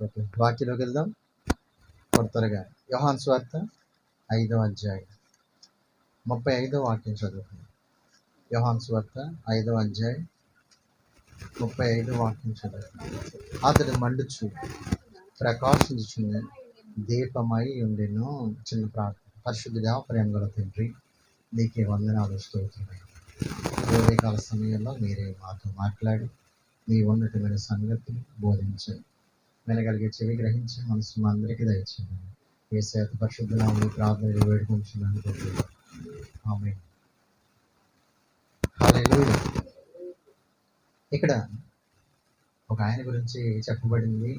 Okay, వాక్యంలోకి వెళ్దాం త్వరగా. యోహాను సువార్త 5వ అధ్యాయం 35వ వాక్యం చదువుకుందాం. యోహాను సువార్త 5వ అధ్యాయం 35వ వాక్యం చదువుకుందాం. అతడు మండుచు ప్రకాశించుచున్న దీపమై ఉండెను. చిన్న ప్రార్థన. పరిశుద్ధుడా, ప్రేమ గల తండ్రి, నీకే వందనాలు, స్తోత్రములు. ఉదయకాల సమయంలో మీరే మాతో మాట్లాడి మీ ఉన్నతమైన సంగతిని బోధించండి. వినగలిగే చెవి గ్రహించి మనసు మా అందరికీ దయచేయండి. యేసయ్య పరిశుద్ధ నామములో ప్రార్థన వేడుకుంటున్నాను. ఆమేన్. హల్లెలూయా. ఇక్కడ ఒక ఆయన గురించి చెప్పబడింది.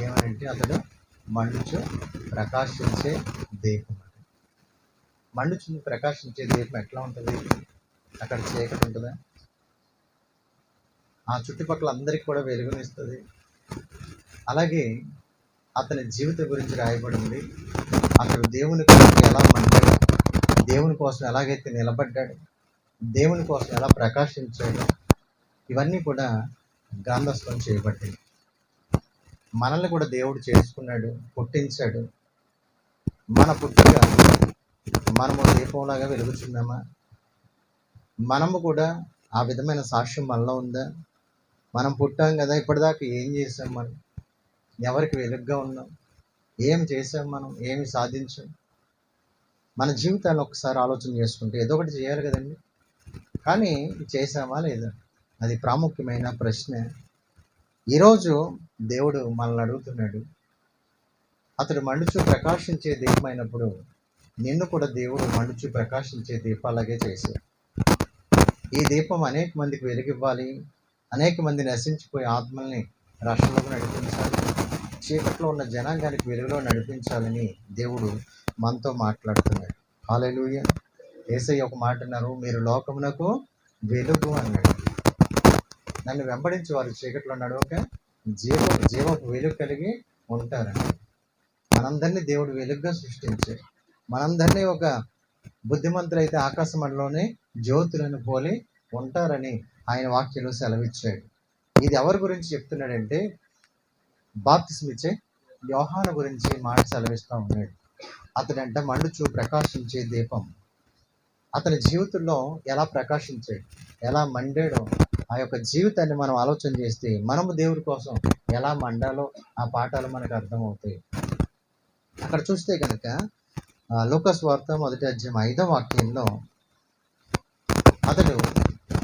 ఏమనంటే అతడు మండుచు ప్రకాశించే దీపం. మండుచు ప్రకాశించే దీపం ఎట్లా ఉంటుంది? అక్కడ చీకటి ఉంటుందా? ఆ చుట్టుపక్కల అందరికి కూడా వెలుగునిస్తుంది. అలాగే అతని జీవితం గురించి రాయబడింది. అతడు దేవుని కోసం ఎలా మండాడు, దేవుని కోసం ఎలాగైతే నిలబడ్డాడు, దేవుని కోసం ఎలా ప్రకాశించాడు, ఇవన్నీ కూడా గ్రంథస్థం చేయబడ్డాయి. మనల్ని కూడా దేవుడు చేసుకున్నాడు, పుట్టించాడు. మన పుట్టుక మనము దీపంలాగా వెలుగుచున్నామా? మనము కూడా ఆ విధమైన సాక్ష్యం మనలో ఉందా? మనం పుట్టాం కదా, ఇప్పటిదాకా ఏం చేసాం? మనం ఎవరికి వెలుగుగా ఉన్నాం? ఏం చేసాం? మనం ఏమి సాధించాం? మన జీవితాన్ని ఒకసారి ఆలోచన చేసుకుంటే ఏదో ఒకటి చేయాలి కదండి. కానీ చేసామా లేదా? అది ప్రాముఖ్యమైన ప్రశ్న. ఈరోజు దేవుడు మనల్ని అడుగుతున్నాడు. అతడు మండుచు ప్రకాశించే దీపమైనప్పుడు నిన్ను కూడా దేవుడు మండుచు ప్రకాశించే దీపాలాగే చేశాడు. ఈ దీపం అనేక మందికి వెలుగివ్వాలి, అనేక మంది నశించిపోయే ఆత్మల్ని రక్షణలోకి నడిపించాలి, చీకట్లో ఉన్న జనాంగానికి వెలుగులో నడిపించాలని దేవుడు మనతో మాట్లాడుతున్నాడు. హల్లెలూయా. యేసయ్య ఒక మాట అన్నారు, మీరు లోకమునకు వెలుగు అన్నాడు. నన్ను వెంబడించి వారు చీకట్లో నడవక జీవపు వెలుగు కలిగి ఉంటారని. మనందరినీ దేవుడు వెలుగుగా సృష్టించాడు. మనందరినీ ఒక బుద్ధిమంతులైతే ఆకాశ మండలంలోనే జ్యోతులను పోలి ఉంటారని ఆయన వాక్యంలో సెలవిచ్చాడు. ఇది ఎవరి గురించి చెప్తున్నాడంటే బాప్తిస్మిచ్చే యోహాను గురించి మాట సెలవిస్తూ ఉన్నాడు. అతడంట మండుచు ప్రకాశించే దీపం. అతని జీవితంలో ఎలా ప్రకాశించాడు, ఎలా మండాడో ఆ యొక్క జీవితాన్ని మనం ఆలోచన చేస్తే మనము దేవుడి కోసం ఎలా మండాలో ఆ పాఠాలు మనకు అర్థమవుతాయి. అక్కడ చూస్తే కనుక లూకాసు వార్త 1వ అధ్యాయం 5వ వాక్యంలో అతడు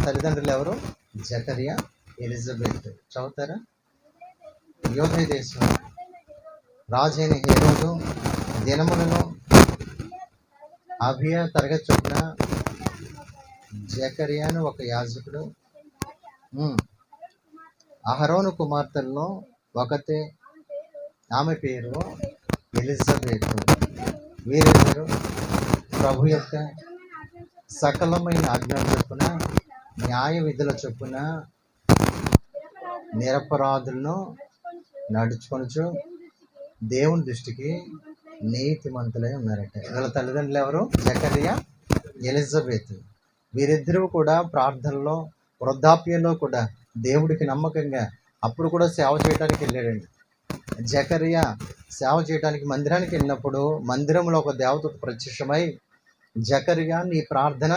తల్లిదండ్రులు ఎవరు? జకరియా, ఎలిజబెత్. చదువుతారా? యోధే దేశం రాజైన హేరోదు దినములలో అభియా తరగతి చొప్పున జకరియాను ఒక యాజకుడు, అహరోను కుమార్తెల్లో ఒకతే, ఆమె పేరు ఎలిజబెత్. వీరిద్దరు ప్రభు యొక్క సకలమైన ఆజ్ఞల చొప్పున, న్యాయ విధుల చొప్పున నిరపరాధులను నడుచుకొనుచు దేవుని దృష్టికి నీతిమంతులై ఉన్నారట. వీళ్ళ తల్లిదండ్రులు ఎవరు? జకరియా, ఎలిజబెత్. వీరిద్దరూ కూడా ప్రార్థనలో, వృద్ధాప్యంలో కూడా దేవుడికి నమ్మకంగా అప్పుడు కూడా సేవ చేయడానికి వెళ్ళాడండి. జకరియా సేవ చేయడానికి మందిరానికి వెళ్ళినప్పుడు మందిరంలో ఒక దేవత ప్రత్యక్షమై, జకరియా, నీ ప్రార్థన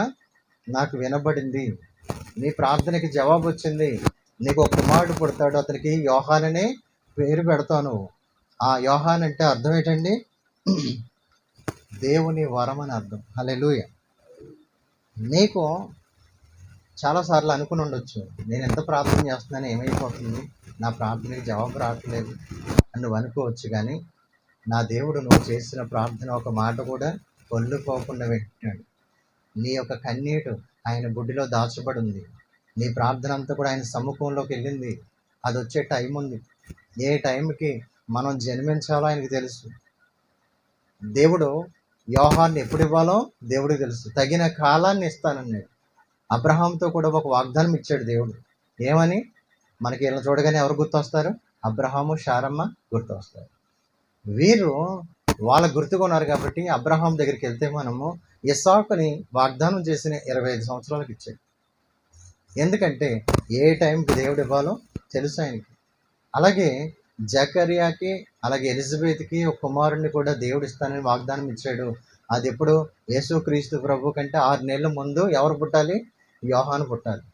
నాకు వినబడింది, నీ ప్రార్థనకి జవాబు వచ్చింది, నీకు ఒక కుమారుడు పుడతాడు, అతనికి యోహాననే పేరు పెడతాను. ఆ యోహాన్ అంటే అర్థం ఏంటండి? దేవుని వరం అని అర్థం. హల్లెలూయా. నీకు చాలాసార్లు అనుకుని ఉండొచ్చు, నేను ఎంత ప్రార్థన చేస్తున్నాను, ఏమైపోతుంది, నా ప్రార్థనకి జవాబు రావట్లేదు అని నువ్వు అనుకోవచ్చు. కానీ నా దేవుడు నువ్వు చేసిన ప్రార్థన ఒక మాట కూడా పొల్లుపోకుండా పెట్టాడు. నీ యొక్క కన్నీటు ఆయన బుడ్డిలో దాచబడి ఉంది. నీ ప్రార్థన అంతా కూడా ఆయన సమ్ముఖంలోకి వెళ్ళింది. అది వచ్చే టైం ఉంది. ఏ టైంకి మనం జన్మించాలో ఆయనకి తెలుసు. దేవుడు యోహాన్ని ఎప్పుడు ఇవ్వాలో దేవుడికి తెలుసు. తగిన కాలాన్ని ఇస్తానన్నాడు. అబ్రహాంతో కూడా ఒక వాగ్దానం ఇచ్చాడు దేవుడు. ఏమని? మనకి ఇలా చూడగానే ఎవరు గుర్తొస్తారు? అబ్రహాము, శారమ్మ గుర్తొస్తారు. వీరు వాళ్ళ గుర్తుకున్నారు కాబట్టి అబ్రహాం దగ్గరికి వెళ్తే మనము ఇస్సాకుని వాగ్దానం చేసిన 25 సంవత్సరాలకు ఇచ్చాడు. ఎందుకంటే ఏ టైంకి దేవుడు ఇవ్వాలో తెలుసు ఆయనకి. అలాగే జకర్యాకి అలాగే ఎలిజబెత్కి ఒక కుమారుడిని కూడా దేవుడు ఇస్తానని వాగ్దానం ఇచ్చాడు. అది ఎప్పుడు? యేసుక్రీస్తు ప్రభు కంటే 6 నెలల ముందు ఎవరు పుట్టాలి? యోహాను పుట్టాలి.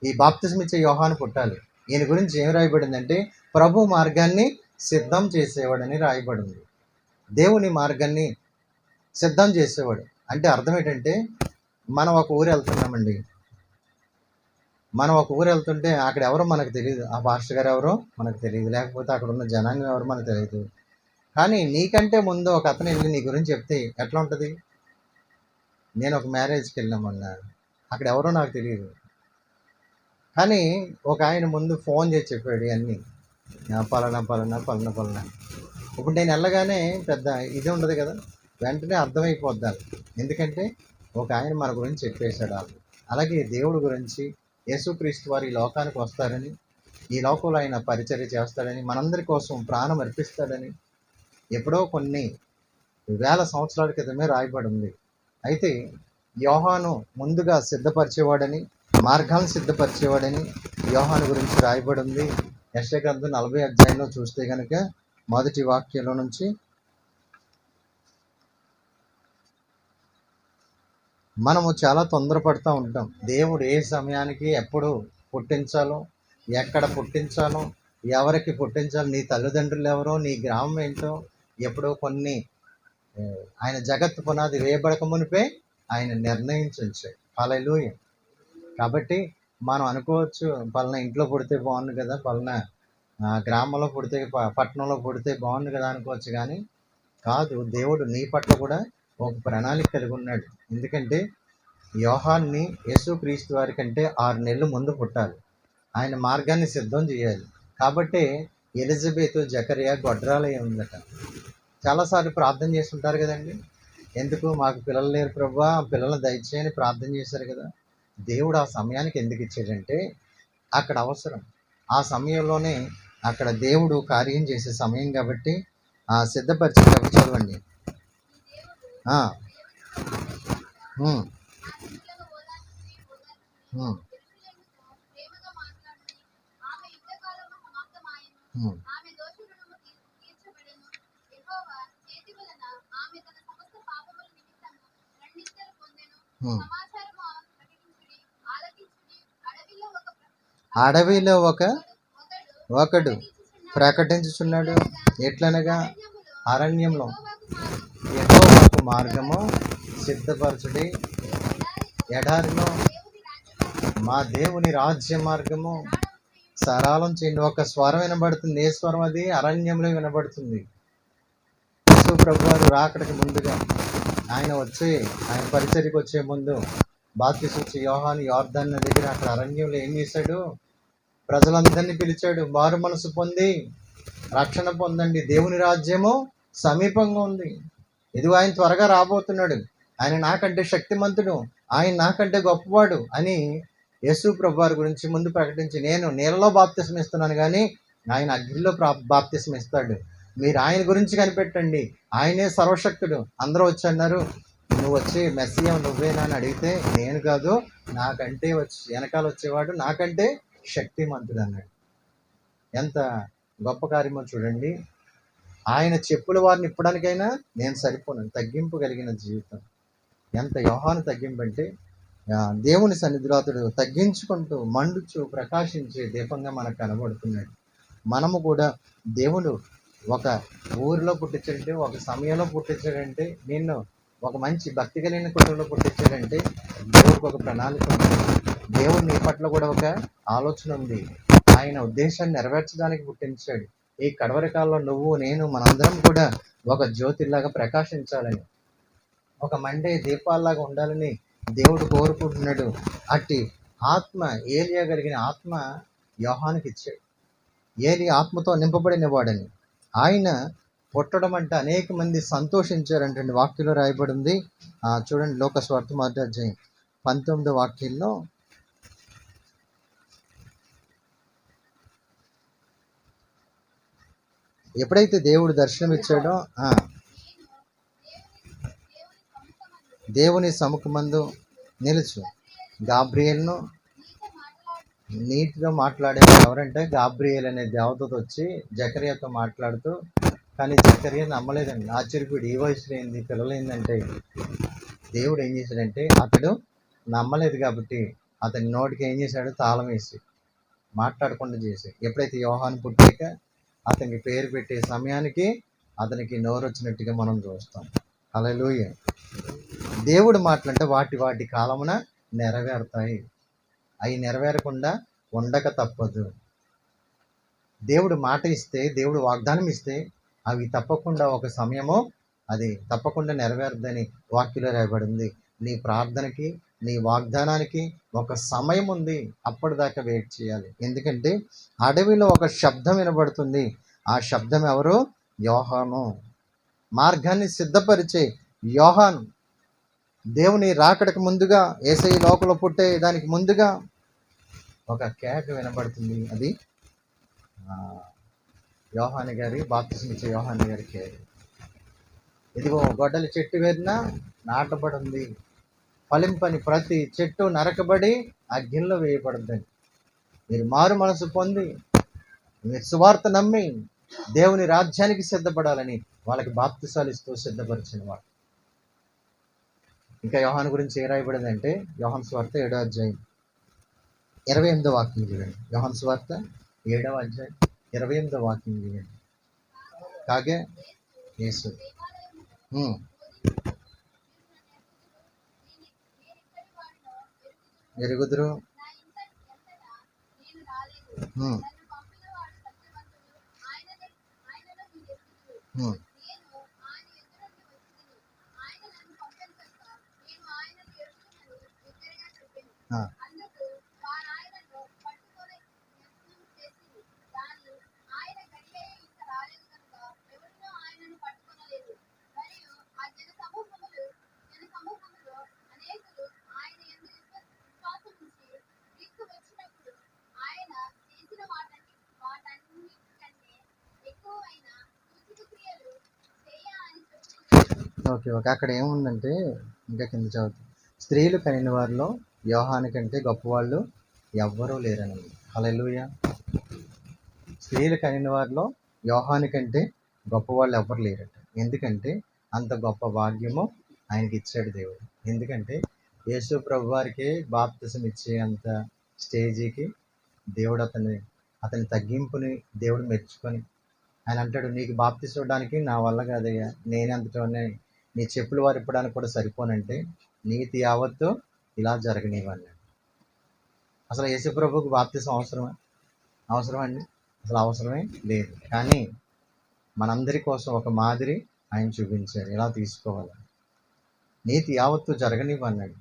ఈ బాప్తిజం ఇచ్చే యోహాను పుట్టాలి. ఈయన గురించి ఏం రాయబడిందంటే ప్రభు మార్గాన్ని సిద్ధం చేసేవాడని రాయబడింది. దేవుని మార్గాన్ని సిద్ధం చేసేవాడు అంటే అర్థం ఏంటంటే, మనం ఒక ఊరు వెళ్తున్నామండి. మనం ఒక ఊరు వెళ్తుంటే అక్కడ ఎవరో మనకు తెలియదు. ఆ పాస్టర్ గారు ఎవరో మనకు తెలియదు, లేకపోతే అక్కడ ఉన్న జనాంగం ఎవరో మనకు తెలియదు. కానీ నీకంటే ముందు ఒక అతను వెళ్ళి నీ గురించి చెప్తే ఎట్లా ఉంటుంది? నేను ఒక మ్యారేజ్కి వెళ్ళామన్నా, అక్కడ ఎవరో నాకు తెలియదు, కానీ ఒక ఆయన ముందు ఫోన్ చేసి చెప్పాడు అన్నీ, పలానా పలానా పలానా పలానా. ఇప్పుడు నేను వెళ్ళగానే పెద్ద ఇది ఉండదు కదా, వెంటనే అర్థమైపోద్దాను. ఎందుకంటే ఒక ఆయన మన గురించి చెప్పేశాడు. అలాగే దేవుడి గురించి యేసుక్రీస్తు వారు ఈ లోకానికి వస్తారని, ఈ లోకంలో ఆయన పరిచర్య చేస్తాడని, మనందరి కోసం ప్రాణం అర్పిస్తాడని ఎప్పుడో కొన్ని వేల సంవత్సరాల క్రితమే రాయబడి ఉంది. అయితే యోహాను ముందుగా సిద్ధపరిచేవాడని, మార్గాలను సిద్ధపరిచేవాడని యోహాను గురించి రాయబడి ఉంది. యెషయా గ్రంథం 40 అధ్యాయంలో చూస్తే కనుక మొదటి వాక్యంలో నుంచి, మనము చాలా తొందరపడుతూ ఉంటాం. దేవుడు ఏ సమయానికి ఎప్పుడు పుట్టించాలో, ఎక్కడ పుట్టించాలో, ఎవరికి పుట్టించాలో, నీ తల్లిదండ్రులు ఎవరో, నీ గ్రామం ఏంటో ఎప్పుడో కొన్ని ఆయన జగత్తు పునాది వేయబడక మునిపే ఆయన నిర్ణయించి ఉంచాడు. హల్లెలూయా. కాబట్టి మనం అనుకోవచ్చు, పలానా ఇంట్లో పుడితే బాగుంది కదా, పలానా గ్రామంలో పుడితే, పట్టణంలో పుడితే బాగుంది కదా అనుకోవచ్చు. కానీ కాదు, దేవుడు నీ పట్ల కూడా ఒక ప్రణాళిక కలిగి ఉన్నాడు. ఎందుకంటే యోహాన్ని యేసుక్రీస్తు వారి కంటే 6 నెలలు ముందు పుట్టాలి, ఆయన మార్గాన్ని సిద్ధం చేయాలి. కాబట్టి ఎలిజబెత్ జకర్యా గొడ్రాలయ్య ఉందట. చాలాసార్లు ప్రార్థన చేస్తుంటారు కదండి, ఎందుకు మాకు పిల్లలు లేరు ప్రభువా, పిల్లలు దయచేయని ప్రార్థన చేశారు కదా. దేవుడు ఆ సమయానికి ఎందుకు ఇచ్చాడంటే అక్కడ అవసరం, ఆ సమయంలోనే అక్కడ దేవుడు కార్యం చేసే సమయం కాబట్టి సిద్ధపరిచే. చదవండి. అడవిలో ఒకడు ప్రకటించుచున్నాడు, ఎట్లనగా అరణ్యంలో యెహోవాకు మార్గము సిద్ధపరచుడి, ఎడారిలో మా దేవుని రాజ్య మార్గము సరళం చేయండి. ఒక స్వరం వినబడుతుంది. ఏ స్వరం అది? అరణ్యంలో వినబడుతుంది. యేసు ప్రభువారు రాకడికి ముందుగా, ఆయన పరిచర్యకు వచ్చే ముందు బాప్తిసం ఇచ్చే యోహాను యోర్దాను నది దగ్గర అక్కడ అరణ్యంలో ఏం చేశాడు? ప్రజలందరినీ పిలిచాడు, మారు మనసు పొంది రక్షణ పొందండి, దేవుని రాజ్యము సమీపంగా ఉంది, ఇదిగో ఆయన త్వరగా రాబోతున్నాడు, ఆయన నాకంటే శక్తిమంతుడు, ఆయన నాకంటే గొప్పవాడు అని యేసు ప్రభువారి గురించి ముందు ప్రకటించి, నేను నీళ్ళలో బాప్తిసం ఇస్తున్నాను కానీ ఆయన అగ్నిలో బాప్తిసం ఇస్తాడు, మీరు ఆయన గురించి కనిపెట్టండి, ఆయనే సర్వశక్తుడు. అందరూ వచ్చి అన్నారు, నువ్వు వచ్చి మెస్సియా నువ్వేనా అని అడిగితే, నేను కాదు, నాకంటే వెనకాల వచ్చేవాడు నాకంటే శక్తిమంతుడు అన్నాడు. ఎంత గొప్ప కార్యమో చూడండి. ఆయన చెప్పుల వారిని ఇప్పడానికైనా నేను సరిపోను, తగ్గింపు కలిగిన జీవితం. ఎంత యోహాను తగ్గింపు అంటే, దేవుని సన్నిధిలో అతడు తగ్గించుకుంటూ మండుచు ప్రకాశించే దీపంగా మనకు కనబడుతున్నాడు. మనము కూడా దేవుడు ఒక ఊరిలో పుట్టించాడంటే, ఒక సమయంలో పుట్టించాడంటే, నిన్ను ఒక మంచి భక్తి కలిగిన కుటుంబంలో పుట్టించాడంటే దేవుడికి ఒక ప్రణాళిక ఉంది. దేవుడు నీ పట్ల కూడా ఒక ఆలోచన ఉంది. ఆయన ఉద్దేశాన్ని నెరవేర్చడానికి పుట్టించాడు. ఈ కడవరి కాలంలో నువ్వు నేను మనందరం కూడా ఒక జ్యోతిలాగా ప్రకాశించాలని, ఒక మండే దీపాల్లాగా ఉండాలని దేవుడు కోరుకుంటున్నాడు. అట్టి ఆత్మ, ఏలియా కలిగిన ఆత్మ యోహానుకి ఇచ్చాడు. ఏలి ఆత్మతో నింపబడిన వాడని. ఆయన పుట్టడం అంటే అనేక మంది సంతోషించారంటే వాక్యంలో రాయబడి ఉంది. చూడండి, లోకస్వార్థ 1వ అధ్యాయం 19వ వాక్యంలో, ఎప్పుడైతే దేవుడు దర్శనం ఇచ్చాడో, దేవుని సముఖమందు నిలుచు గాబ్రియేలును నీటితో మాట్లాడేవాడు ఎవరంటే గాబ్రియేల్ అనే దేవదూత వచ్చి జకర్యాతో మాట్లాడుతూ, కానీ జకర్యా నమ్మలేదండి. ఆశ్చర్యపోయాడు, ఈ వయసులో ఏంది పిల్లలేందంటే. దేవుడు ఏం చేశాడంటే అతడు నమ్మలేదు కాబట్టి అతని నోటికి ఏం చేశాడు, తాళం వేసి మాట్లాడకుండా చేసి, ఎప్పుడైతే యోహాను పుట్టాక అతనికి పేరు పెట్టే సమయానికి అతనికి నోరు వచ్చినట్టుగా మనం చూస్తాం. హల్లెలూయ. దేవుడు మాటలంటే వాటి కాలమున నెరవేరుతాయి. అవి నెరవేరకుండా ఉండక తప్పదు. దేవుడు మాట ఇస్తే, దేవుడు వాగ్దానం ఇస్తే అవి తప్పకుండా ఒక సమయము అది తప్పకుండా నెరవేరుద్దని వాక్యంలో రాయబడింది. నీ ప్రార్థనకి, నీ వాగ్దానానికి ఒక సమయం ఉంది. అప్పటిదాకా వెయిట్ చేయాలి. ఎందుకంటే అడవిలో ఒక శబ్దం వినబడుతుంది. ఆ శబ్దం ఎవరు? యోహాను. మార్గాన్ని సిద్ధపరిచే యోహాను. దేవుని రాకడకు ముందుగా, యేసయ్య లోకంలో పుట్టే దానికి ముందుగా ఒక కేక వినబడుతుంది. అది యోహాను గారి బాప్తిసం ఇచ్చే యోహాను గారి కేక. ఇదిగో గొడ్డల చెట్టు వేరున నాటబడి ఉంది, ఫలింపని ప్రతి చెట్టు నరకబడి అగ్నిలో వేయబడుద్దని. మీరు మారు మనసు పొంది, మీరు సువార్త నమ్మి దేవుని రాజ్యానికి సిద్ధపడాలని వాళ్ళకి బాప్తిసాలు ఇస్తూ సిద్ధపరిచిన వాడు. ఇంకా యోహాను గురించి ఏ రాయబడిందంటే యోహాను సువార్త 7వ అధ్యాయం 28వ వాక్యం చూడండి. యోహాను సువార్త 7వ అధ్యాయం 28వ వాక్యం చూడండి. కాగే యేసు ఎరుగుదురు. Okay okay. అక్కడ ఏముందంటే ఇంకా కింద చదువుతుంది, స్త్రీలు కనిన వారిలో యోహాను కంటే గొప్పవాళ్ళు ఎవ్వరూ లేరని. హల్లెలూయా. స్త్రీలు కనిన వారిలో యోహాను కంటే గొప్పవాళ్ళు ఎవ్వరు లేరట. ఎందుకంటే అంత గొప్ప భాగ్యము ఆయనకి ఇచ్చాడు దేవుడు. ఎందుకంటే యేసు ప్రభు వారికి బాప్తిసం ఇచ్చే అంత స్టేజీకి దేవుడు అతని తగ్గింపుని దేవుడు మెచ్చుకొని ఆయన అంటాడు, నీకు బాప్తిసం ఇవ్వడానికి నా వల్ల కాదయ్యా, నేనంతటోనే, నీ చెప్పులు వారు ఇప్పడానికి కూడా సరిపోనంటే నీతి యావత్తు ఇలా జరగనివ్వండి. అసలు యేసు ప్రభువుకు బాప్తిసం అవసరమా అండి? అసలు అవసరమే లేదు. కానీ మనందరి కోసం ఒక మాదిరి ఆయన చూపించారు, ఎలా తీసుకోవాలి. నీతి యావత్తు జరగనివ్వన్నాడు.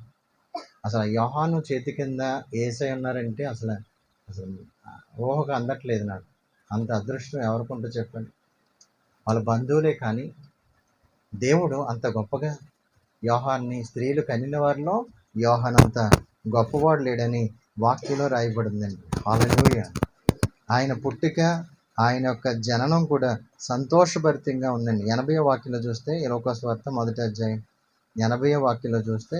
అసలు యోహాను చేతి కింద యేసయ్య ఉన్నారంటే అసలు ఊహకు అందట్లేదు నాకు. అంత అదృష్టం ఎవరికుంటో చెప్పండి. వాళ్ళ బంధువులే, కానీ దేవుడు అంత గొప్పగా యోహాన్ని, స్త్రీలు కనిన వారిలో యోహాను అంత గొప్పవాడు లేడని వాక్యంలో రాయబడిందండి. హల్లెలూయా. ఆయన పుట్టిక, ఆయన యొక్క జననం కూడా సంతోషభరితంగా ఉందండి. 80వ వాక్యంలో చూస్తే, లూకా సువార్త 1వ అధ్యాయం 80వ వాక్యంలో చూస్తే,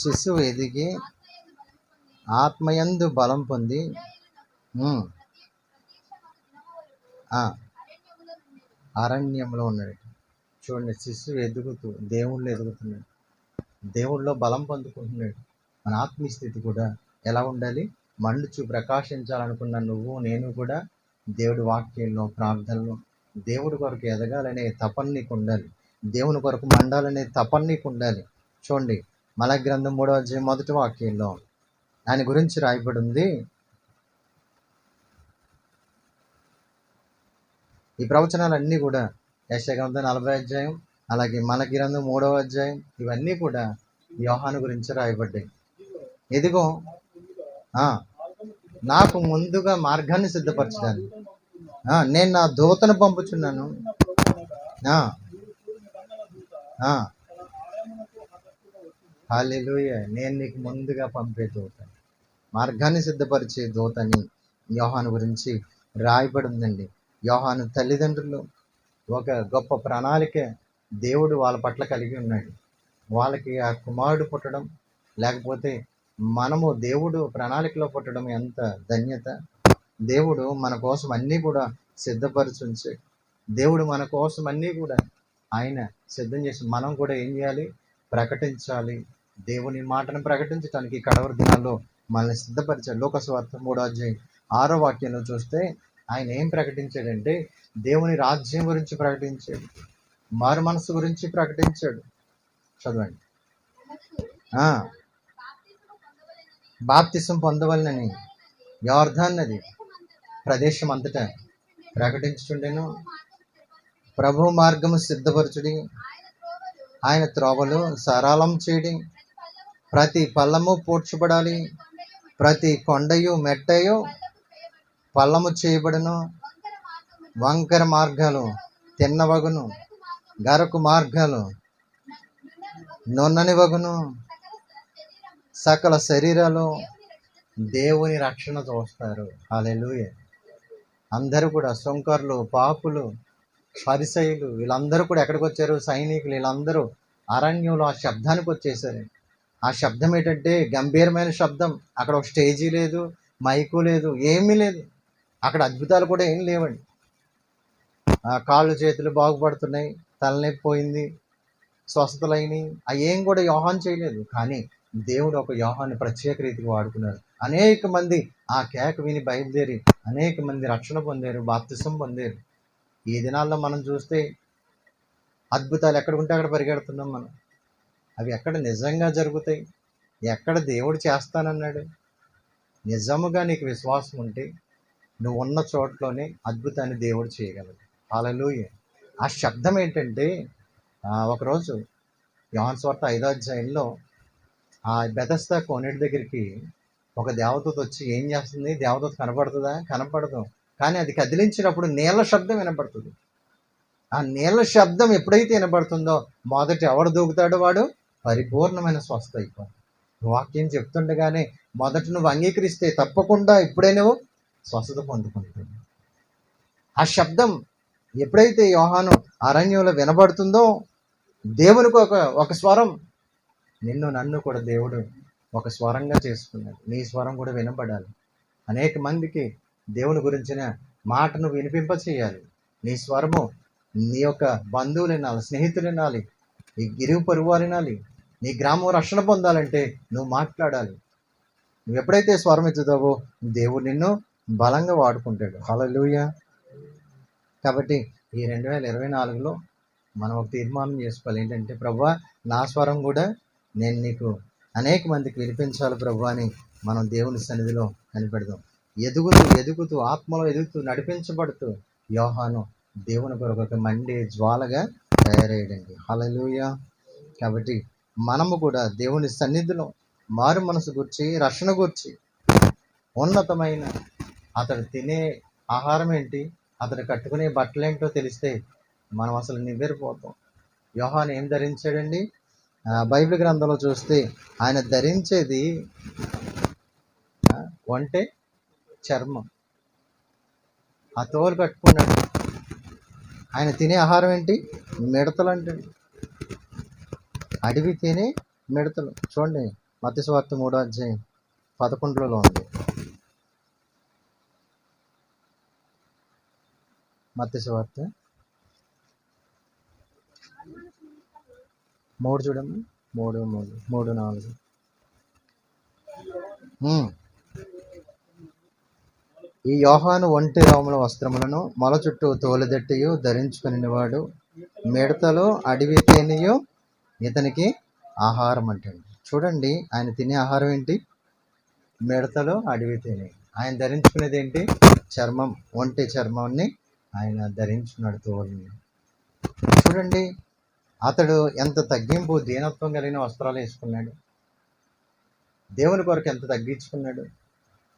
శిశువు ఎదిగి ఆత్మయందు బలం పొంది అరణ్యంలో ఉన్నాడు. చూడండి, శిశువు ఎదుగుతూ దేవుళ్ళు ఎదుగుతున్నాడు, దేవుళ్ళలో బలం పొందుకుంటున్నాడు. మన ఆత్మీయస్థితి కూడా ఎలా ఉండాలి? మండుచు ప్రకాశించాలనుకున్న నువ్వు నేను కూడా దేవుడి వాక్యంలో, ప్రార్థనలో దేవుడి కొరకు ఎదగాలనే తపన నీకు ఉండాలి. దేవుని కొరకు మండాలనే తపన నీకు ఉండాలి. చూడండి, మలాకి గ్రంథం 3వ అధ్యాయం 1వ వాక్యంలో ఆయన గురించి రాయబడి ఉంది. ఈ ప్రవచనాలన్నీ కూడా యెషయా గ్రంథం 40వ అధ్యాయం, అలాగే మలాకి గ్రంథం 3వ అధ్యాయం, ఇవన్నీ కూడా యోహాను గురించి రాయబడ్డాయి. ఇదిగో నాకు ముందుగా మార్గాన్ని సిద్ధపరచడానికి నేను నా దూతను పంపుచున్నాను. హల్లెలూయా. నేను నీకు ముందుగా పంపే దూత, మార్గాన్ని సిద్ధపరిచే దూతని యోహాను గురించి రాయబడి ఉందండి. యోహాను తల్లిదండ్రులు ఒక గొప్ప ప్రణాళిక దేవుడు వాళ్ళ పట్ల కలిగి ఉన్నాడు. వాళ్ళకి ఆ కుమారుడు పుట్టడం, లేకపోతే మనము దేవుడు ప్రణాళికలో పుట్టడం ఎంత ధన్యత. దేవుడు మన కోసం అన్నీ కూడా సిద్ధపరచుంచి, దేవుడు మన కోసం అన్నీ కూడా ఆయన సిద్ధం చేసి, మనం కూడా ఏం చేయాలి? ప్రకటించాలి. దేవుని మాటను ప్రకటించడానికి కడవరి దినాల్లో మనల్ని సిద్ధపరిచాడు. లోకసువార్త 3:6 వాక్యంలో చూస్తే ఆయన ఏం ప్రకటించాడంటే, దేవుని రాజ్యం గురించి ప్రకటించాడు, మారు మనసు గురించి ప్రకటించాడు. చదవండి. బాప్తిసం పొందవలనని యోర్దాన్ నది ప్రదేశం అంతటా ప్రకటించుచుండెను. ప్రభు మార్గము సిద్ధపరచుడి, ఆయన త్రోవలు సరళం చేయడి, ప్రతి పల్లము పూడ్చబడాలి, ప్రతి కొండయు మెట్టయు పల్లము చేయబడును, వంకర మార్గాలు తిన్నవగును, గరకు మార్గాలు నున్నని వగును, సకల శరీరాలు దేవుని రక్షణ చూస్తారు. హల్లెలూయా. అందరూ కూడా సుంకర్లు, పాపులు, పరిసయ్యులు వీళ్ళందరూ కూడా ఎక్కడికి వచ్చారు? సైనికులు వీళ్ళందరూ అరణ్యంలో ఆ శబ్దానికి వచ్చేసారు. ఆ శబ్దం ఏంటంటే గంభీరమైన శబ్దం. అక్కడ ఒక స్టేజీ లేదు, మైకు లేదు, ఏమీ లేదు. అక్కడ అద్భుతాలు కూడా ఏం లేవండి. కాళ్ళు చేతులు బాగుపడుతున్నాయి, తలనొప్పి పోయింది, స్వస్థతలైనవి, అవి ఏం కూడా యోహాను చేయలేదు. కానీ దేవుడు ఒక యోహాన్ని ప్రత్యేక రీతికి వాడుకున్నారు. అనేక మంది ఆ కేక విని బయలుదేరి అనేక మంది రక్షణ పొందారు, బాప్తిసం పొందారు. ఈ దినాల్లో మనం చూస్తే అద్భుతాలు ఎక్కడ ఉంటే అక్కడ పరిగెడుతున్నాం మనం. అవి ఎక్కడ నిజంగా జరుగుతాయి? ఎక్కడ దేవుడు చేస్తానన్నాడు? నిజముగా నీకు విశ్వాసం ఉంటే నువ్వు ఉన్న చోట్లోనే అద్భుతాన్ని దేవుడు చేయగలడు. హల్లెలూయా. ఆ శబ్దం ఏంటంటే, ఒకరోజు యోహాను సువార్త 5వ అధ్యాయంలో ఆ బెతస్దా కోనేటి దగ్గరికి ఒక దేవదూత వచ్చి ఏం చేస్తుంది? దేవదూత కనపడుతుందా? కనపడదు. కానీ అది కదిలించినప్పుడు నీళ్ళ శబ్దం వినపడుతుంది. ఆ నీళ్ళ శబ్దం ఎప్పుడైతే వినపడుతుందో మొదట ఎవడు దూకుతాడో వాడు పరిపూర్ణమైన స్వస్థ అయిపోయి. వాక్యం చెప్తుండగానే మొదట నువ్వు అంగీకరిస్తే తప్పకుండా ఇప్పుడే నువ్వు స్వస్థత పొందుకుంటుంది. ఆ శబ్దం ఎప్పుడైతే యోహాను అరణ్యంలో వినబడుతుందో దేవునికి ఒక స్వరం, నిన్ను నన్ను కూడా దేవుడు ఒక స్వరంగా చేసుకున్నాడు. నీ స్వరం కూడా వినపడాలి. అనేక మందికి దేవుని గురించిన మాటను వినిపింప చేయాలి. నీ స్వరము నీ యొక్క బంధువులు వినాలి, స్నేహితులు వినాలి, నీ ఇరుగు పొరుగు వారు వినాలి. నీ గ్రామం రక్షణ పొందాలంటే నువ్వు మాట్లాడాలి. నువ్వు ఎప్పుడైతే స్వరం ఎత్తుతావో దేవుడు నిన్ను బలంగా వాడుకుంటాడు. హల్లెలూయా. కాబట్టి ఈ 2024లో మనం ఒక తీర్మానం చేసుకోవాలి. ఏంటంటే, ప్రభువా నా స్వరం కూడా నేను నీకు అనేక మందికి వినిపించాలి ప్రభువా అని మనం దేవుని సన్నిధిలో కనిపెడదాం. ఎదుగుతూ ఆత్మలో ఎదుగుతూ నడిపించబడుతూ యోహాను దేవుని కొరకు ఒక మండే జ్వాలగా తయారయ్యాడండి. హల్లెలూయా. కాబట్టి మనము కూడా దేవుని సన్నిధిలో మారు మనసు గురించి, రక్షణ గురించి, ఉన్నతమైన అతడు తినే ఆహారం ఏంటి, అతడు కట్టుకునే బట్టలు ఏంటో తెలిస్తే మనం అసలు నివ్వెరపోతాం. యోహాను ఏం ధరించాడండి? బైబిల్ గ్రంథంలో చూస్తే ఆయన ధరించేది ఒంటె చర్మం, ఆ తోలు కట్టుకున్నాడు. ఆయన తినే ఆహారం ఏంటి? మిడతలు అంటే, అడవి తినే మిడతలు. చూడండి, మత్తయి సువార్త 3వ అధ్యాయం 11లో ఉంది. మత్తయి సువార్త 3 చూడమ్మా, 3:4. ఈ యోహాను ఒంటి రోమల వస్త్రములను మొల చుట్టూ తోలుదట్టియు ధరించుకునేవాడు, మిడతలు అడవి తేనెయు ఇతనికి ఆహారం అంటండి. చూడండి, ఆయన తినే ఆహారం ఏంటి? మిడతలు, అడవి తేనె. ఆయన ధరించుకునేది ఏంటి? చర్మం, ఒంటి చర్మాన్ని ఆయన ధరించుకున్నాడు, తోలుని. చూడండి, అతడు ఎంత తగ్గింపు, దీనత్వం కలిగిన వస్త్రాలు వేసుకున్నాడు. దేవుని కొరకు ఎంత తగ్గించుకున్నాడు.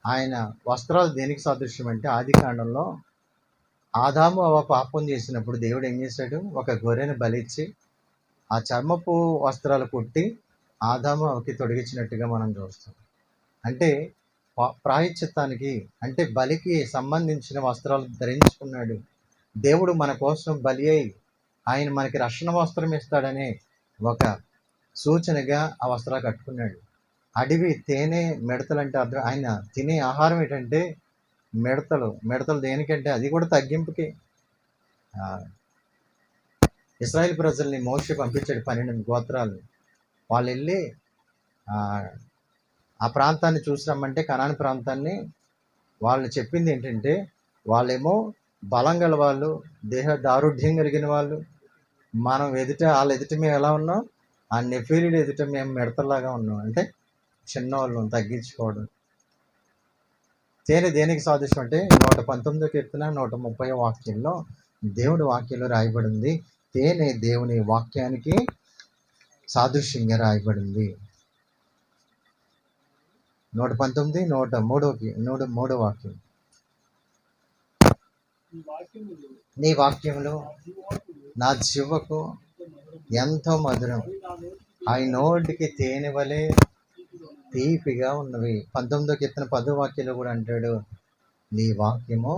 ఆయన వస్త్రాలు దేనికి సాదృశ్యం అంటే, ఆది కాండంలో ఆదాము అవ్వ పాపం చేసినప్పుడు దేవుడు ఏం చేశాడు? ఒక గొర్రెను బలిచ్చి ఆ చర్మపు వస్త్రాలు కుట్టి ఆదాము అవ్వకి తొడిగించినట్టుగా మనం చూస్తాం. అంటే ప్రాయశ్చిత్తానికి, అంటే బలికి సంబంధించిన వస్త్రాలు ధరించుకున్నాడు. దేవుడు మన కోసం బలి అయి ఆయన మనకి రక్షణ వస్త్రం ఇస్తాడని ఒక సూచనగా ఆ వస్త్రాలు కట్టుకున్నాడు. అడవి తేనె మిడతలు అంటే అర్థం, ఆయన తినే ఆహారం ఏంటంటే మిడతలు దేనికంటే అది కూడా తగ్గింపుకి. ఇశ్రాయేల్ ప్రజల్ని మోషే పంపించాడు 12 గోత్రాలు. వాళ్ళు వెళ్ళి ఆ ప్రాంతాన్ని చూసి రమ్మంటే, కనాను ప్రాంతాన్ని. వాళ్ళు చెప్పింది ఏంటంటే, వాళ్ళేమో బలం గల వాళ్ళు, దేహ దారుఢ్యం కలిగిన వాళ్ళు. మనం వాళ్ళ ఎదుట మేము ఎలా ఉన్నాం, ఆ నెఫీలీల ఎదుట మేము మిడతల్లాగా ఉన్నాం. అంటే చిన్నవాళ్ళు, తగ్గించుకోవడం. తేనె దేనికి సాదృశ్యం అంటే 119 కీర్తన 130 వాక్యంలో దేవుడి వాక్యంలో రాయబడింది, తేనె దేవుని వాక్యానికి సాదృశ్యంగా రాయబడింది. 119 103 వాక్యం. నీ వాక్యములు నా జీవకు ఎంతో మధురం, ఆ నోటికి తేనె వలె తీపిగా ఉన్నవి. 19వ కీర్తన 10వ వాక్యంలో కూడా అంటాడు, నీ వాక్యము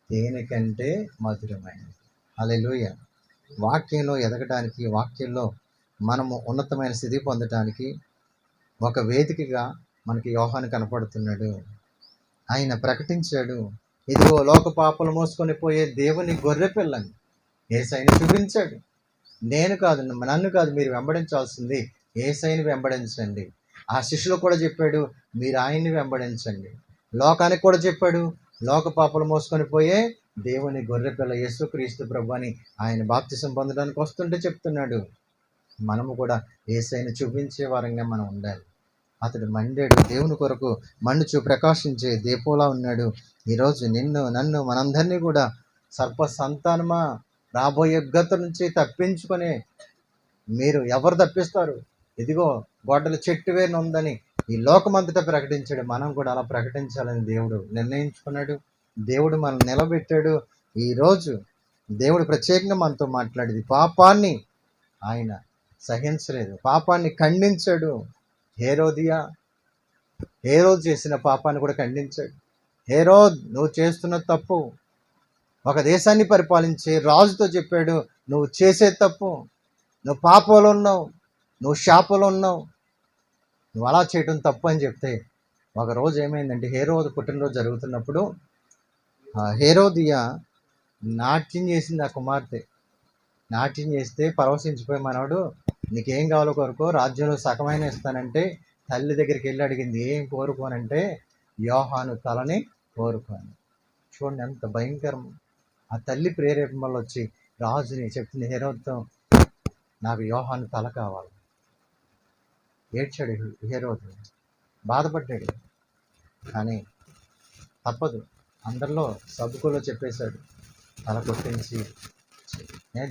తేనె కంటే మధురమైనది. హల్లెలూయా. వాక్యంలో ఎదగడానికి, వాక్యంలో మనము ఉన్నతమైన స్థితి పొందటానికి ఒక వేదికగా మనకి యోహాను కనపడుతున్నాడు. ఆయన ప్రకటించాడు, ఇదిగో లోక పాపలు మోసుకొని పోయే దేవుని గొర్రె పిల్లని యేసయ్యను చూపించాడు. నన్ను కాదు మీరు వెంబడించాల్సింది, యేసయ్యను వెంబడించండి. ఆ శిష్యులు కూడా చెప్పాడు, మీరు ఆయన్ని వెంబడించండి. లోకానికి కూడా చెప్పాడు, లోక పాపలు మోసుకొని పోయే దేవుని గొర్రెపిల్ల యేసుక్రీస్తు ప్రభు అని ఆయన బాప్తిసం పొందడానికి వస్తుంటే చెప్తున్నాడు. మనము కూడా యేసయ్యను చూపించే వారంగా మనం ఉండాలి. అతడు మండాడు, దేవుని కొరకు మండుచు ప్రకాశించే దీపంలా ఉన్నాడు. ఈరోజు నిన్ను, నన్ను, మనందరినీ కూడా సర్ప సంతానమా, రాబోయే గత నుంచి తప్పించుకొని, మీరు ఎవరు తప్పిస్తారు? ఇదిగో గొడ్డల చెట్టు వేరున ఉందని ఈ లోకమంతటా ప్రకటించాడు. మనం కూడా అలా ప్రకటించాలని దేవుడు నిర్ణయించుకున్నాడు. దేవుడు మనల్ని నిలబెట్టాడు. ఈరోజు దేవుడు ప్రత్యేకంగా మనతో మాట్లాడేది, పాపాన్ని ఆయన సహించలేదు, పాపాన్ని ఖండించాడు. హేరోదు చేసిన పాపాన్ని కూడా ఖండించాడు. హేరోద్, నువ్వు చేస్తున్న తప్పు. ఒక దేశాన్ని పరిపాలించే రాజుతో చెప్పాడు, నువ్వు చేసే తప్పు, నువ్వు పాపంలో ఉన్నావు, నువ్వు శాపంలో ఉన్నావు, నువ్వు అలా చేయటం తప్పు అని చెప్తే, ఒకరోజు ఏమైందంటే, హేరోదు పుట్టినరోజు జరుగుతున్నప్పుడు హేరోదియ నాట్యం చేసింది. ఆ కుమార్తె నాట్యం చేస్తే పరవశించిపోయి, మనవాడు నీకేం కావాలో కోరుకో, రాజ్యంలో సగమైన ఇస్తానంటే, తల్లి దగ్గరికి వెళ్ళి అడిగింది, ఏం కోరుకోనంటే యోహాను తలని కోరుకోను. చూడండి ఎంత భయంకరం. ఆ తల్లి ప్రేరేపణ వల్ల వచ్చి రాజుని చెప్తుంది, హేరోదుతో నాకు యోహాను తల కావాలి. ఏడ్చాడు హేరోదు, బాధపడ్డాడు. కానీ తప్పదు, అందరిలో సబ్బుకులో చెప్పేశాడు. తల కొట్టించి,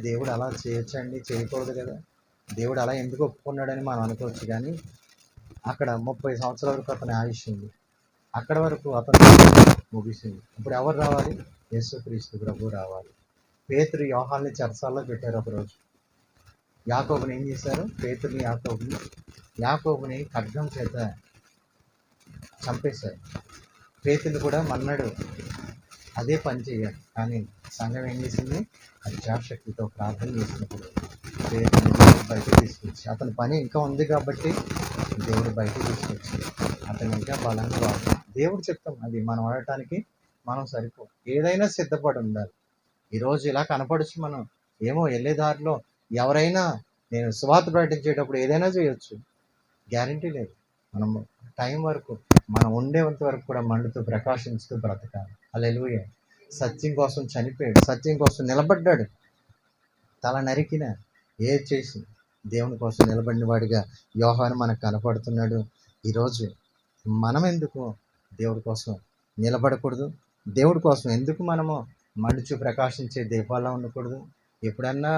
దేవుడు అలా చేయొచ్చండి, చేయకూడదు కదా, దేవుడు అలా ఎందుకు ఒప్పుకున్నాడని మనం అనుకోవచ్చు. కానీ అక్కడ 30 సంవత్సరాల వరకు అతని ఆయుష్ ఉంది. అక్కడ వరకు అతను ముగిసింది. ఇప్పుడు ఎవరు రావాలి? యేసుక్రీస్తు ప్రభు రావాలి. పేతురు యోహాన్ని చెరసాల్లో పెట్టారు. ఒకరోజు యాకోబుని ఏం చేశారు? పేతురుని యాకోబుని ఖడ్గం చేత చంపేశారు. పేతురు కూడా మన్నాడు అదే పని చేయాలి. కానీ సంఘం ఏం చేసింది? అత్యాశక్తితో ప్రార్థన చేసినప్పుడు పేతురుని బయటకు తీసుకొచ్చి, అతని పని ఇంకా ఉంది కాబట్టి దేవుడు బయటకు తీసుకొచ్చి అతను ఇంకా బలంగా వాడు. దేవుడు చెప్తాం, అది మనం వాడటానికి మనం సరిపో, ఏదైనా సిద్ధపడి ఉండాలి. ఈరోజు ఇలా కనపడచ్చు, మనం ఏమో వెళ్ళే దారిలో ఎవరైనా, నేను సువార్త ప్రకటించేటప్పుడు ఏదైనా చేయొచ్చు, గ్యారంటీ లేదు. మనం టైం వరకు, మనం ఉండేంత వరకు కూడా మండుతూ ప్రకాశించుతూ బ్రతకాలి. హల్లెలూయా. సత్యం కోసం చనిపోయాడు, సత్యం కోసం నిలబడ్డాడు. తల నరికిన ఏది చేసి దేవుని కోసం నిలబడిన వాడిగా యోహాను మనకు కనపడుతున్నాడు. ఈరోజు మనం ఎందుకు దేవుడి కోసం నిలబడకూడదు? దేవుడి కోసం ఎందుకు మనము మండుచు ప్రకాశించే దీపాల్లో ఉండకూడదు? ఎప్పుడన్నా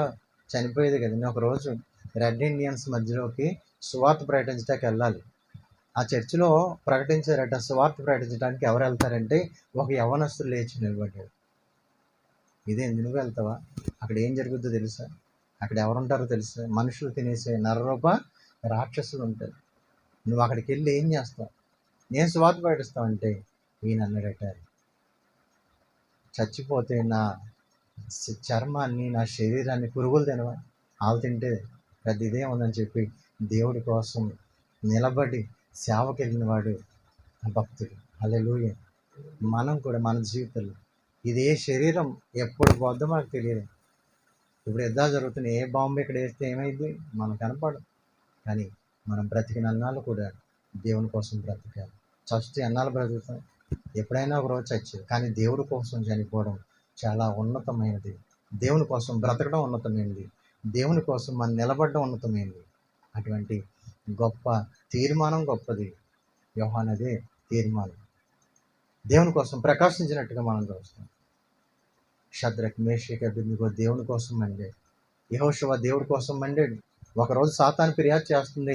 చనిపోయేది కదా. నేను ఒకరోజు రెడ్ ఇండియన్స్ మధ్యలోకి సువార్త ప్రకటించడానికి వెళ్ళాలి. ఆ చర్చిలో ప్రకటించారట, సువార్త ప్రకటించడానికి ఎవరు వెళ్తారంటే ఒక యవ్వనస్తుడు లేచి నిలబడ్డాడు. ఇదే నువ్వు వెళ్తావా? అక్కడ ఏం జరుగుద్దో తెలుసా? అక్కడ ఎవరుంటారో తెలుసా? మనుషులు తినేసే నరరూప రాక్షసులు ఉంటారు. నువ్వు అక్కడికి వెళ్ళి ఏం చేస్తావు? నేను సువార్త ప్రకటిస్తావంటే ఈయన అన్నాడట, చచ్చిపోతే నా చర్మాన్ని, నా శరీరాన్ని పురుగులు తినవా? ఆళ్ళు తింటే పెద్ద ఇదే ఉందని చెప్పి దేవుడి కోసం నిలబడి సేవకెళ్ళిన వాడు భక్తుడు. హల్లెలూయా! మనం కూడా మన జీవితంలో ఇదే శరీరం ఎప్పుడు పోద్దో మనకు తెలియదు. ఇప్పుడు యుద్ధాలు జరుగుతున్నాయి. ఏ బాంబు ఇక్కడ వేస్తే ఏమైంది మనకు కనపడదు. కానీ మనం బ్రతికినన్నాళ్ళు కూడా దేవుని కోసం బ్రతకాలి. చస్తే ఎన్నాళ్ళు బ్రతుకుతాం? ఎప్పుడైనా ఒక రోజు చచ్చేది. కానీ దేవుడి కోసం చనిపోవడం చాలా ఉన్నతమైనది. దేవుని కోసం బ్రతకడం ఉన్నతమైనది. దేవుని కోసం మనం నిలబడడం ఉన్నతమైనది. అటువంటి గొప్ప తీర్మానం గొప్పది. యోహాను అదే తీర్మానం. దేవుని కోసం ప్రకాశించినట్టుగా మనం చూస్తాం. షద్రక్, మేషక్, అబేద్నెగో దేవుని కోసం మండాడు. యెహోషువ దేవుడి కోసం మండాడు. ఒకరోజు సాతాను ఫిర్యాదు చేస్తుంది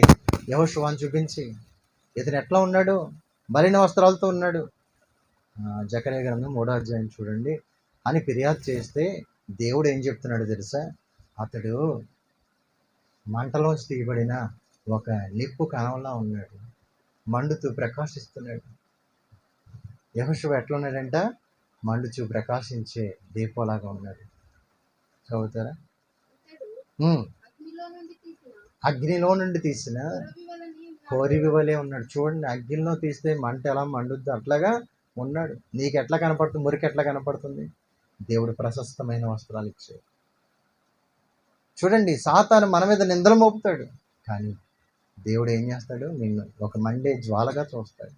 యెహోషువని చూపించి, ఇతను ఎట్లా ఉన్నాడు? మలిన వస్త్రాలతో ఉన్నాడు. జకర్యా గ్రంథం 3వ అధ్యాయం చూడండి అని ఫిర్యాదు చేస్తే దేవుడు ఏం చెప్తున్నాడో తెలుసా? అతడు మంటలోంచి తీయబడిన ఒక నిప్పు కణంలా ఉన్నాడు, మండుతూ ప్రకాశిస్తున్నాడు. యెహోషువ ఎట్లా ఉన్నాడంట? మండుచూ ప్రకాశించే దీపంలాగా ఉన్నాడు. చదువుతారా? అగ్నిలో నుండి తీసిన కోరివి వలె ఉన్నాడు. చూడండి, అగ్నిలో తీస్తే మంట ఎలా మండుద్దో అట్లాగా ఉన్నాడు. నీకు ఎట్లా కనపడుతుంది? మురికి ఎట్లా కనపడుతుంది? దేవుడు ప్రశస్తమైన వస్త్రాలు ఇచ్చాడు. చూడండి, సాతాను మన మీద నిందలు మోపుతాడు, కానీ దేవుడు ఏం చేస్తాడు? నిన్ను ఒక మండే జ్వాలగా చూస్తాడు.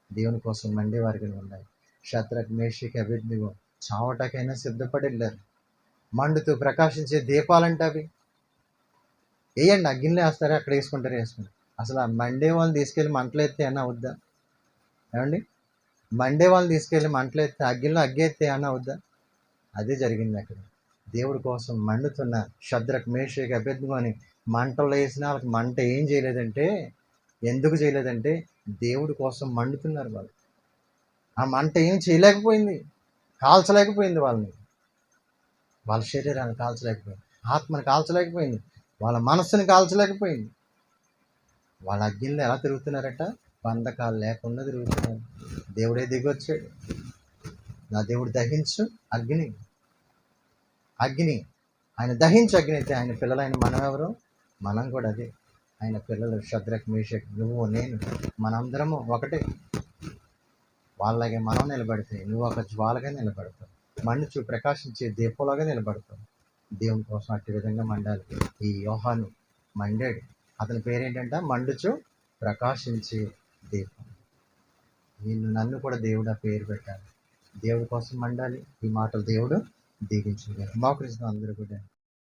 దేవుని కోసం మండే వారికి ఉండాలి. షద్రక్, మేషక్, అబేద్నెగో చావటాకైనా సిద్ధపడి వెళ్ళారు. మండుతూ ప్రకాశించే దీపాలంటే అవి వేయండి, అగ్గిలో వేస్తారా? అక్కడ వేసుకుంటారు. అసలు ఆ మండే వాళ్ళని తీసుకెళ్ళి మంటలు ఎత్తే అన్న అవుద్దా? ఏమండి, మండే వాళ్ళని తీసుకెళ్ళి మంటలు ఎత్తే అగ్గిలో అగ్గెత్తే అన్న అవుద్దా? అదే జరిగింది అక్కడ. దేవుడి కోసం మండుతున్న షద్రక్, మేషక్, అబేద్నెగో అని మంటల్లో వేసిన వాళ్ళకి మంట ఏం చేయలేదంటే, ఎందుకు చేయలేదంటే దేవుడి కోసం మండుతున్నారు వాళ్ళు. ఆ మంట ఏం చేయలేకపోయింది, కాల్చలేకపోయింది వాళ్ళని. వాళ్ళ శరీరాన్ని కాల్చలేకపోయింది, ఆత్మని కాల్చలేకపోయింది, వాళ్ళ మనస్సుని కాల్చలేకపోయింది. వాళ్ళ అగ్నిలో ఎలా తిరుగుతున్నారట? బంధకాలు లేకుండా తిరుగుతున్నారు. దేవుడే దిగొచ్చాడు. నా దేవుడు దహించు అగ్ని, అగ్ని ఆయన దహించు అగ్ని అయితే ఆయన పిల్లలైన మనం ఎవరు? మనం కూడా అదే ఆయన పిల్లలు. షద్రక్, మేషక్, నువ్వు, నేను, మనందరము ఒకటే. వాళ్ళగే మనం నిలబడితే నువ్వు ఒక జ్వాలగా నిలబడతావు, మండుచు ప్రకాశించే దీపంలాగా నిలబడతావు. దేవుని కోసం అట్టి విధంగా మండాలి. ఈ యోహాను మండాడు. అతని పేరేంటంట? మండుచు ప్రకాశించే దీపం. నన్ను కూడా దేవుడు ఆ పేరు పెట్టాలి. దేవుడి కోసం మండాలి. ఈ మాటలు దేవుడు దీవించుగారు. మోకరిస్తున్న అందరూ కూడా